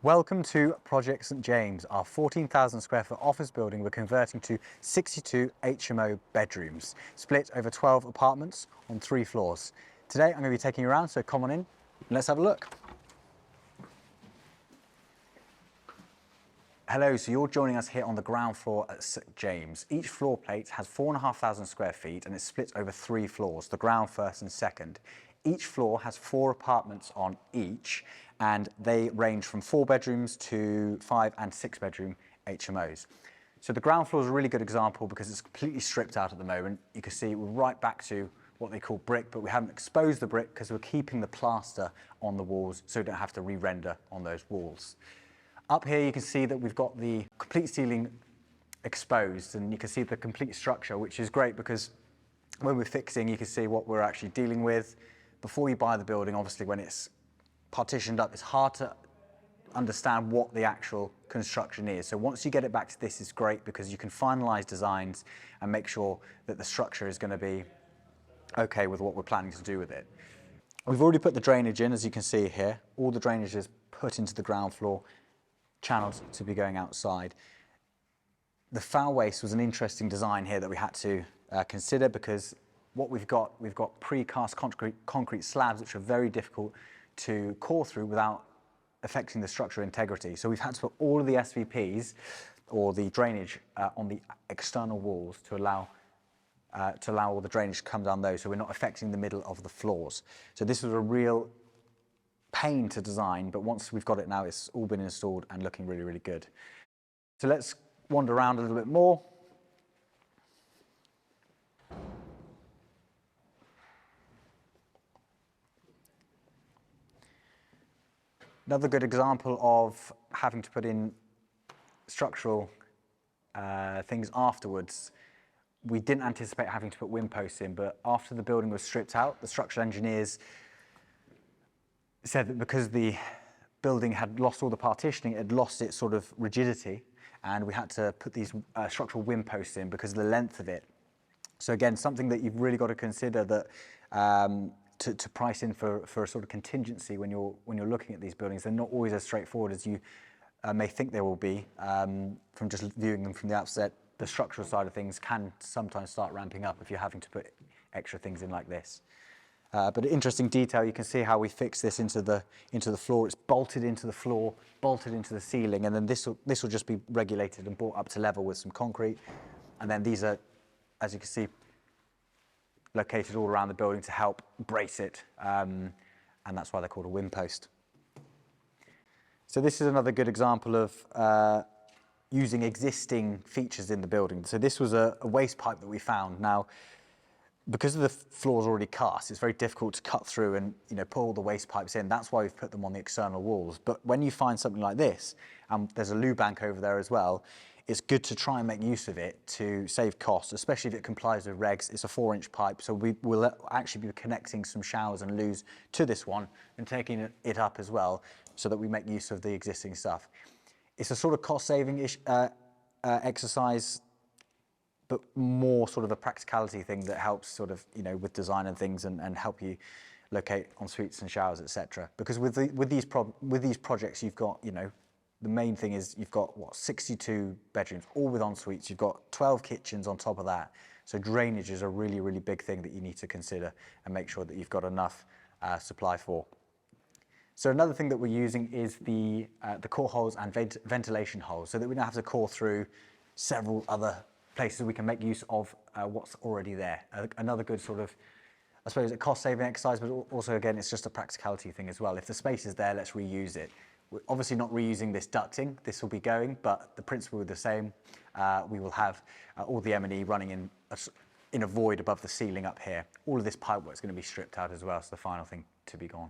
Welcome to Project St James, our 14,000 square foot office building we're converting to 62 HMO bedrooms, split over 12 apartments on 3 floors. Today I'm going to be taking you around, so come on in and let's have a look. Hello, so you're joining us here on the ground floor at St James. Each floor plate has 4,500 square feet and it's split over 3 floors, the ground first and second. Each floor has 4 apartments on each, and they range from 4 bedrooms to 5 and 6 bedroom HMOs. So the ground floor is a really good example because it's completely stripped out at the moment. You can see we're right back to what they call brick, but we haven't exposed the brick because we're keeping the plaster on the walls so we don't have to re-render on those walls. Up here you can see that we've got the complete ceiling exposed and you can see the complete structure, which is great because when we're fixing you can see what we're actually dealing with. Before you buy the building, obviously when it's partitioned up, it's hard to understand what the actual construction is. So once you get it back to this, it's great because you can finalize designs and make sure that the structure is going to be okay with what we're planning to do with it. We've already put the drainage in, as you can see here. All the drainage is put into the ground floor, channels to be going outside. The foul waste was an interesting design here that we had to consider because what we've got precast concrete slabs which are very difficult to core through without affecting the structural integrity. So we've had to put all of the SVPs or the drainage on the external walls to allow all the drainage to come down those, so we're not affecting the middle of the floors. So this was a real pain to design, but once we've got it now, it's all been installed and looking really, really good. So let's wander around a little bit more. Another good example of having to put in structural things afterwards. We didn't anticipate having to put wind posts in, but after the building was stripped out, the structural engineers said that because the building had lost all the partitioning, it had lost its sort of rigidity, and we had to put these structural wind posts in because of the length of it. So again, something that you've really got to consider that to price in for a sort of contingency when you're looking at these buildings. They're not always as straightforward as you may think they will be from just viewing them from the outset. The structural side of things can sometimes start ramping up if you're having to put extra things in like this. But interesting detail, you can see how we fix this into the floor. It's bolted into the floor, bolted into the ceiling, and then this will just be regulated and brought up to level with some concrete. And then these are, as you can see, located all around the building to help brace it, and that's why they're called a wind post. So this is another good example of using existing features in the building. So this was a waste pipe that we found. Now, because of the floor's already cast, it's very difficult to cut through and put all the waste pipes in. That's why we've put them on the external walls. But when you find something like this, there's a loo bank over there as well, it's good to try and make use of it to save costs, especially if it complies with regs. It's a 4-inch pipe, so we will actually be connecting some showers and loos to this one and taking it up as well, so that we make use of the existing stuff. It's a sort of cost-saving exercise, but more sort of a practicality thing that helps sort of, with design and things and help you locate en suites and showers, etc. Because with these projects, you've got, the main thing is you've got, 62 bedrooms, all with en suites. You've got 12 kitchens on top of that. So drainage is a really, really big thing that you need to consider and make sure that you've got enough supply for. So another thing that we're using is the core holes and ventilation holes, so that we don't have to core through several other places. We can make use of what's already there. Another good sort of, I suppose, a cost-saving exercise, but also, again, it's just a practicality thing as well. If the space is there, let's reuse it. We're obviously not reusing this ducting. This will be going, but the principle is the same. We will have all the M&E running in a void above the ceiling up here. All of this pipework is going to be stripped out as well, so the final thing to be gone.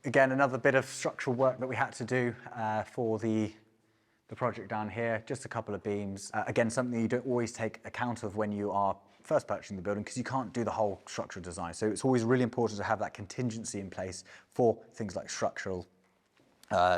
Again, another bit of structural work that we had to do for the project down here, just a couple of beams. Again, something you don't always take account of when you are first purchasing the building because you can't do the whole structural design. So it's always really important to have that contingency in place for things like structural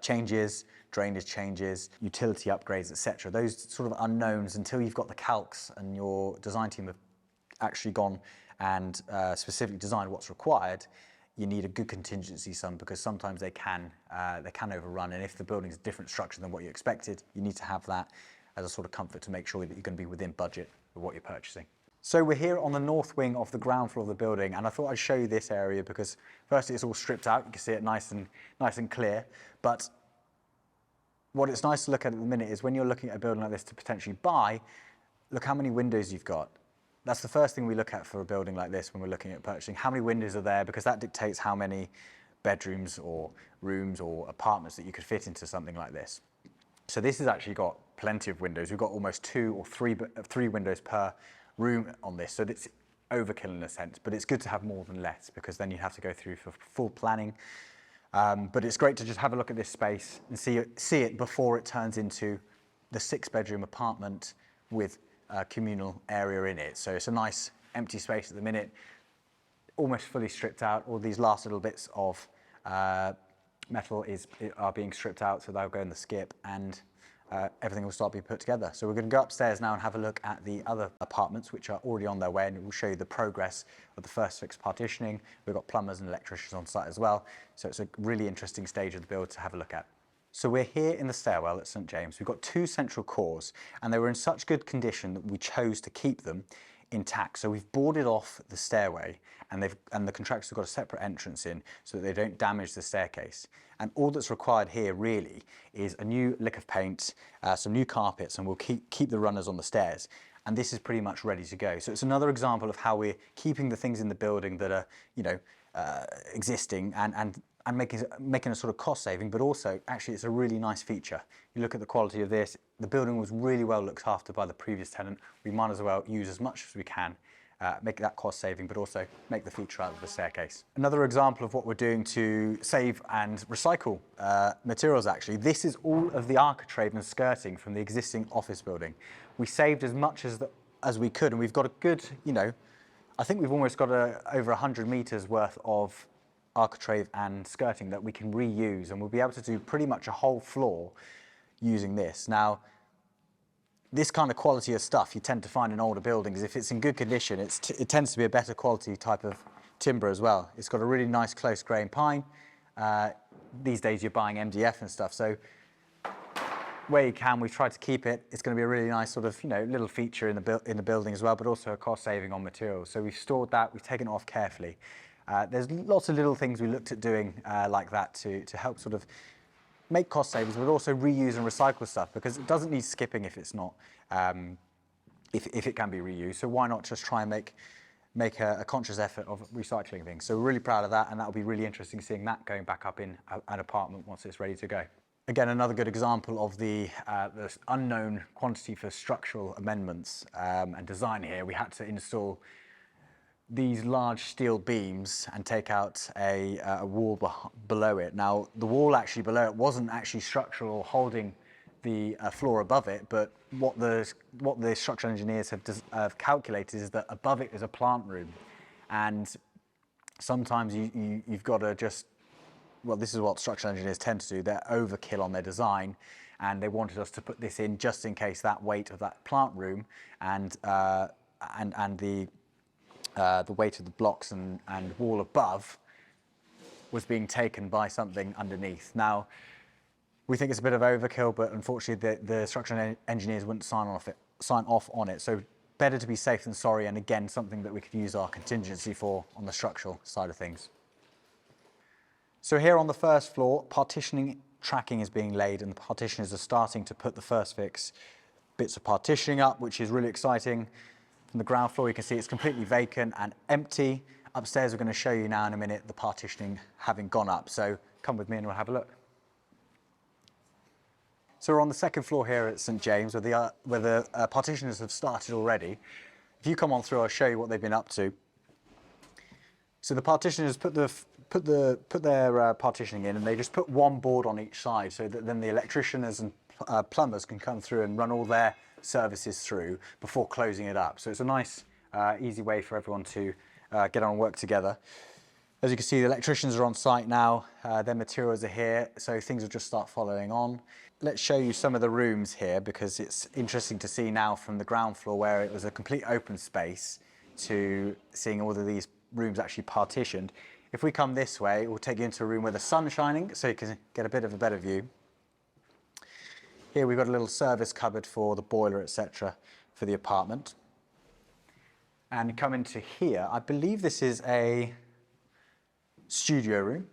changes, drainage changes, utility upgrades, etc. Those sort of unknowns until you've got the calcs and your design team have actually gone and specifically designed what's required. you need a good contingency sum, because sometimes they can overrun, and if the building's a different structure than what you expected, you need to have that as a sort of comfort to make sure that you're going to be within budget with what you're purchasing. So we're here on the north wing of the ground floor of the building, and I thought I'd show you this area because firstly it's all stripped out, you can see it nice and clear, but what it's nice to look at the minute is when you're looking at a building like this to potentially buy, look how many windows you've got. That's the first thing we look at for a building like this when we're looking at purchasing. How many windows are there? Because that dictates how many bedrooms or rooms or apartments that you could fit into something like this. So this has actually got plenty of windows. We've got almost 2 or 3 windows per room on this. So it's overkill in a sense, but it's good to have more than less because then you have to go through for full planning. But it's great to just have a look at this space and see it before it turns into the 6-bedroom apartment with a communal area in it. So it's a nice empty space at the minute, almost fully stripped out. All these last little bits of metal are being stripped out, so they'll go in the skip, and everything will start being put together. So we're going to go upstairs now and have a look at the other apartments which are already on their way, and it will show you the progress of the first fix partitioning. We've got plumbers and electricians on site as well, so it's a really interesting stage of the build to have a look at. So we're here in the stairwell at St James. We've got 2 central cores, and they were in such good condition that we chose to keep them intact. So we've boarded off the stairway, and the contractors have got a separate entrance in so that they don't damage the staircase. And all that's required here really is a new lick of paint, some new carpets, and we'll keep the runners on the stairs. And this is pretty much ready to go. So it's another example of how we're keeping the things in the building that are, existing and making a sort of cost saving, but also actually it's a really nice feature. You look at the quality of this, the building was really well looked after by the previous tenant. We might as well use as much as we can, make that cost saving, but also make the feature out of the staircase. Another example of what we're doing to save and recycle materials actually, this is all of the architrave and skirting from the existing office building. We saved as much as we could, and we've got a good, I think we've almost got over 100 meters worth of architrave and skirting that we can reuse, and we'll be able to do pretty much a whole floor using this. Now, this kind of quality of stuff you tend to find in older buildings. If it's in good condition, it tends to be a better quality type of timber as well. It's got a really nice close grain pine. These days you're buying MDF and stuff, so where you can, we've tried to keep it. It's going to be a really nice sort of little feature in the building as well, but also a cost saving on materials. So we've stored that, we've taken it off carefully. There's lots of little things we looked at doing like that to help sort of make cost savings, but also reuse and recycle stuff, because it doesn't need skipping if it's not, if it can be reused. So why not just try and make a conscious effort of recycling things? So we're really proud of that, and that'll be really interesting seeing that going back up in an apartment once it's ready to go. Again, another good example of the unknown quantity for structural amendments and design here. We had to install these large steel beams and take out a wall below it. Now, the wall actually below it wasn't actually structural, holding the floor above it, but what the structural engineers have calculated is that above it is a plant room, and sometimes you've got to just, well, this is what structural engineers tend to do. They're overkill on their design, and they wanted us to put this in just in case that weight of that plant room and the weight of the blocks and wall above was being taken by something underneath. Now, we think it's a bit of overkill, but unfortunately the structural engineers wouldn't sign off on it. So better to be safe than sorry, and again, something that we could use our contingency for on the structural side of things. So here on the first floor, partitioning tracking is being laid, and the partitioners are starting to put the first fix bits of partitioning up, which is really exciting. From the ground floor, you can see it's completely vacant and empty. Upstairs, we're going to show you now in a minute the partitioning having gone up. So come with me and we'll have a look. So we're on the second floor here at St James, where the partitioners have started already. If you come on through, I'll show you what they've been up to. So the partitioners put their partitioning in, and they just put one board on each side, so that then the electricians and plumbers can come through and run all their services through before closing it up. So it's a nice, easy way for everyone to get on and work together. As you can see, the electricians are on site now. Their materials are here, so things will just start following on. Let's show you some of the rooms here, because it's interesting to see now from the ground floor, where it was a complete open space, to seeing all of these rooms actually partitioned. If we come this way, we'll take you into a room where the sun's shining, so you can get a bit of a better view. Here we've got a little service cupboard for the boiler, etc., for the apartment. And come into here, I believe this is a studio room.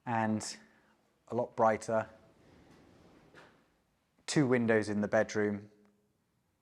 And a lot brighter. 2 windows in the bedroom.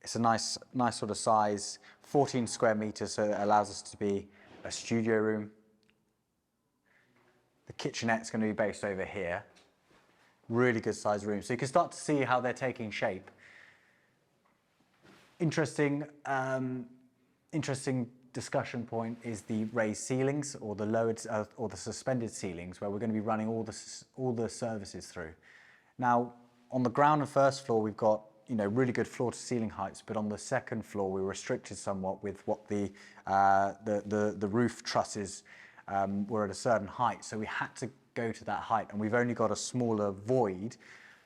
It's a nice sort of size, 14 square meters, so it allows us to be a studio room. The kitchenette's going to be based over here. Really good sized room. So you can start to see how they're taking shape. Interesting discussion point is the raised ceilings or the lowered or the suspended ceilings, where we're going to be running all the services through. Now, on the ground and first floor, we've got really good floor to ceiling heights, but on the second floor, we're restricted somewhat with what the roof trusses were at a certain height. So we had to go to that height, and we've only got a smaller void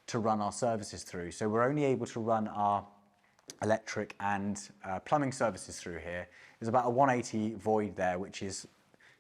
to run our services through. So we're only able to run our electric and plumbing services through here. There's about a 180 void there, which is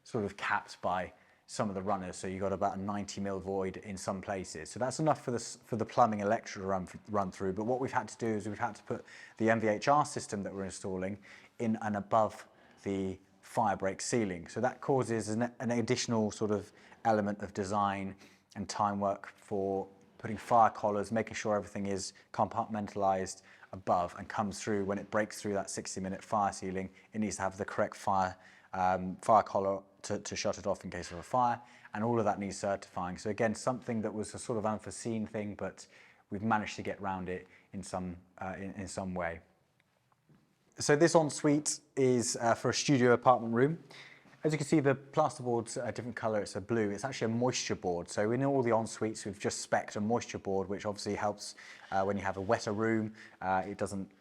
sort of capped by some of the runners. So you've got about a 90 mil void in some places. So that's enough for the plumbing and electric to run through. But what we've had to do is we've had to put the MVHR system that we're installing in and above the fire break ceiling. So that causes an additional sort of element of design and time work for putting fire collars, making sure everything is compartmentalized above and comes through. When it breaks through that 60-minute fire ceiling, it needs to have the correct fire collar to shut it off in case of a fire, and all of that needs certifying. So again, something that was a sort of unforeseen thing, but we've managed to get around it in some way. So this ensuite is for a studio apartment room. As you can see, the plasterboard's a different colour, it's a blue. It's actually a moisture board. So in all the en-suites, we've just spec'd a moisture board, which obviously helps when you have a wetter room. It doesn't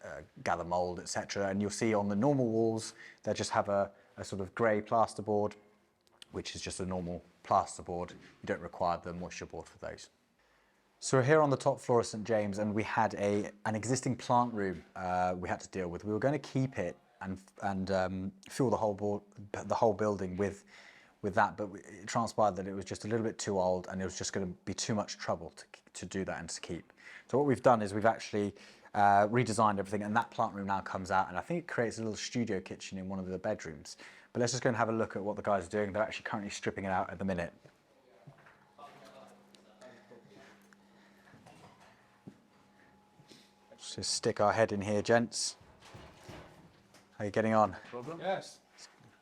gather mould, etc. And you'll see on the normal walls, they just have a sort of grey plasterboard, which is just a normal plasterboard. You don't require the moisture board for those. So we're here on the top floor of St James, and we had an existing plant room we had to deal with. We were going to keep it and fill the whole building with that, but it transpired that it was just a little bit too old, and it was just going to be too much trouble to do that and to keep. So what we've done is we've actually redesigned everything, and that plant room now comes out, and I think it creates a little studio kitchen in one of the bedrooms. But let's just go and have a look at what the guys are doing. They're actually currently stripping it out at the minute. Let's just stick our head in here, gents. How are you getting on? Problem? Yes.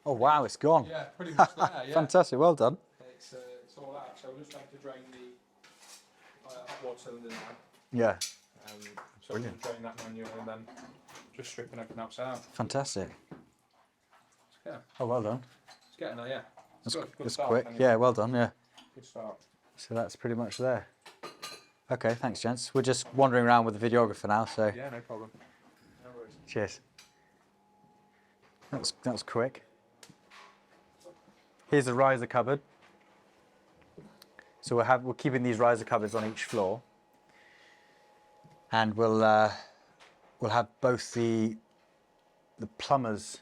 Oh wow, it's gone. Yeah, pretty much there, yeah. Fantastic, well done. It's all out, so we're just trying to drain the hot water cylinder now. Yeah. So we're going to drain that manually and then just stripping everything else out. Fantastic. Yeah. Oh, well done. It's getting there, yeah. That's good it's start, quick. anyway. Yeah, well done, yeah. Good start. So that's pretty much there. Okay, thanks, gents. We're just wandering around with the videographer now, so. Yeah, no problem. No worries. Cheers. That was quick. Here's a riser cupboard. So we're keeping these riser cupboards on each floor, and we'll have both the plumber's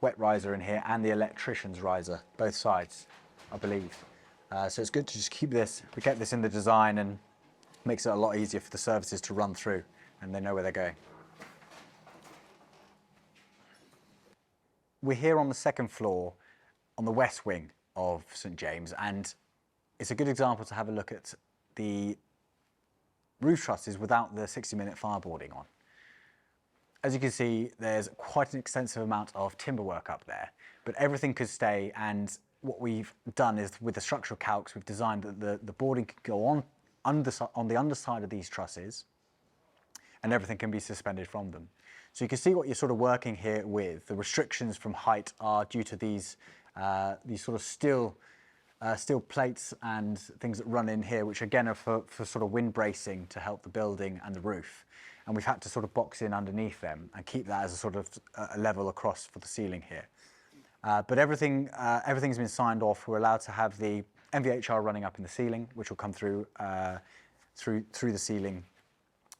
wet riser in here and the electrician's riser, both sides, I believe. So it's good to just keep this. We kept this in the design, and makes it a lot easier for the services to run through, and they know where they're going. We're here on the second floor on the west wing of St James, and it's a good example to have a look at the roof trusses without the 60-minute fireboarding on. As you can see, there's quite an extensive amount of timber work up there, but everything could stay, and what we've done is with the structural calcs, we've designed that the boarding could go on the underside of these trusses, and everything can be suspended from them. So you can see what you're sort of working here with. The restrictions from height are due to these sort of steel plates and things that run in here, which again are for sort of wind bracing to help the building and the roof. And we've had to sort of box in underneath them and keep that as a sort of a level across for the ceiling here. But everything's been signed off. We're allowed to have the MVHR running up in the ceiling, which will come through the ceiling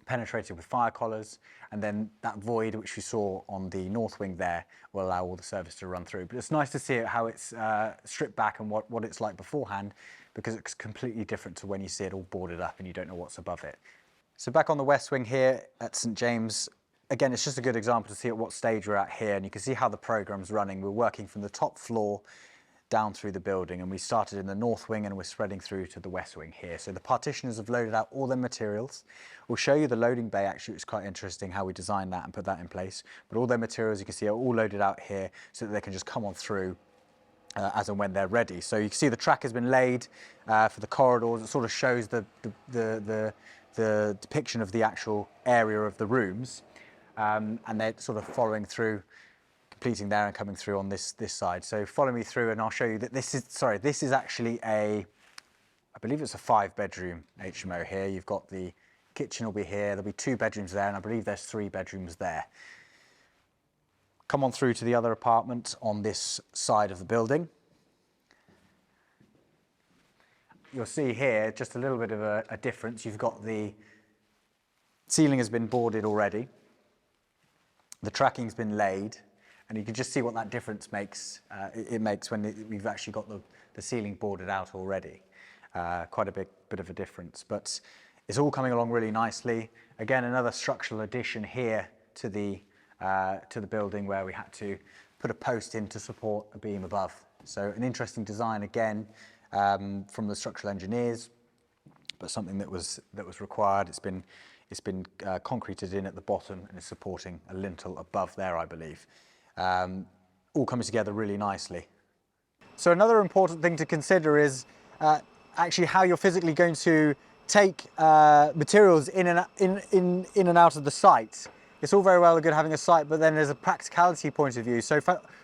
penetrated with fire collars, and then that void which we saw on the north wing there will allow all the service to run through. But it's nice to see how it's stripped back and what it's like beforehand, because it's completely different to when you see it all boarded up and you don't know what's above it. So back on the west wing here at St James, again, it's just a good example to see at what stage we're at here, and you can see how the program's running. We're working from the top floor down through the building, and we started in the north wing and we're spreading through to the west wing here. So the partitioners have loaded out all their materials. We'll show you the loading bay. Actually, it's quite interesting how we designed that and put that in place. But all their materials, you can see, are all loaded out here so that they can just come on through as and when they're ready. So you can see the track has been laid for the corridors. It sort of shows the depiction of the actual area of the rooms, and they're sort of following through, completing there and coming through on this side. So follow me through and I'll show you that this is actually I believe it's a 5-bedroom HMO here. You've got the kitchen will be here, there'll be 2 bedrooms there, and I believe there's 3 bedrooms there. Come on through to the other apartment on this side of the building. You'll see here just a little bit of a difference. You've got the ceiling has been boarded already, the tracking's been laid, and you can just see what that difference makes. It makes when we've actually got the ceiling boarded out already. Quite a bit of a difference, but it's all coming along really nicely. Again, another structural addition here to the building where we had to put a post in to support a beam above. So an interesting design again from the structural engineers, but something that was required. It's been concreted in at the bottom and is supporting a lintel above there, I believe. All coming together really nicely. So another important thing to consider is actually how you're physically going to take materials in and out of the site. It's all very well and good having a site, but then there's a practicality point of view. So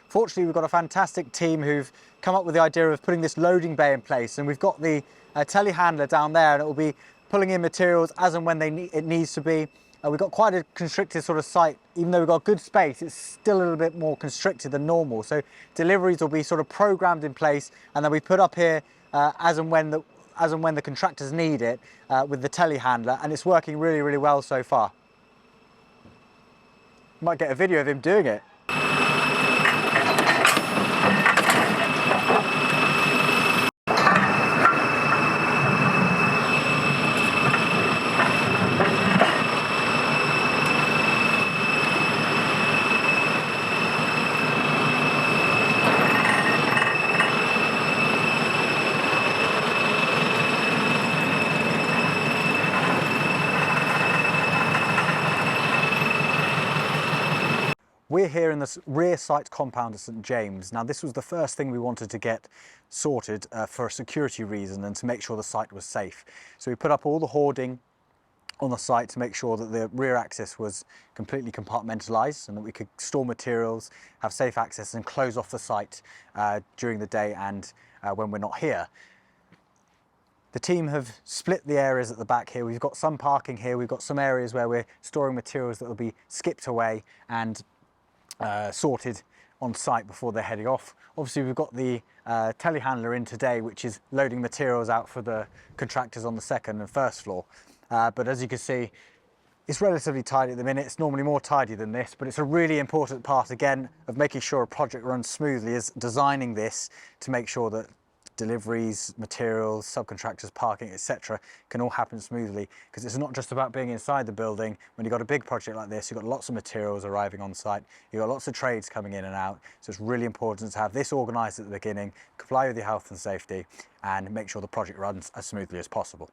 fortunately, we've got a fantastic team who've come up with the idea of putting this loading bay in place, and we've got the telehandler down there, and it will be pulling in materials as and when it needs to be. We've got quite a constricted sort of site. Even though we've got good space, it's still a little bit more constricted than normal. So deliveries will be sort of programmed in place, and then we put up here as and when the contractors need it with the telehandler, and it's working really, really well so far. Might get a video of him doing it. We're here in the rear site compound of St James. Now, this was the first thing we wanted to get sorted for a security reason and to make sure the site was safe. So we put up all the hoarding on the site to make sure that the rear access was completely compartmentalised and that we could store materials, have safe access and close off the site during the day and when we're not here. The team have split the areas at the back here. We've got some parking here. We've got some areas where we're storing materials that will be skipped away and sorted on site before they're heading off. Obviously, we've got the telehandler in today, which is loading materials out for the contractors on the second and first floor. But as you can see, it's relatively tidy at the minute. It's normally more tidy than this, but it's a really important part, again, of making sure a project runs smoothly, is designing this to make sure that deliveries, materials, subcontractors, parking, etc. can all happen smoothly, because it's not just about being inside the building. When you've got a big project like this, you've got lots of materials arriving on site, you've got lots of trades coming in and out, so it's really important to have this organised at the beginning, comply with your health and safety, and make sure the project runs as smoothly as possible.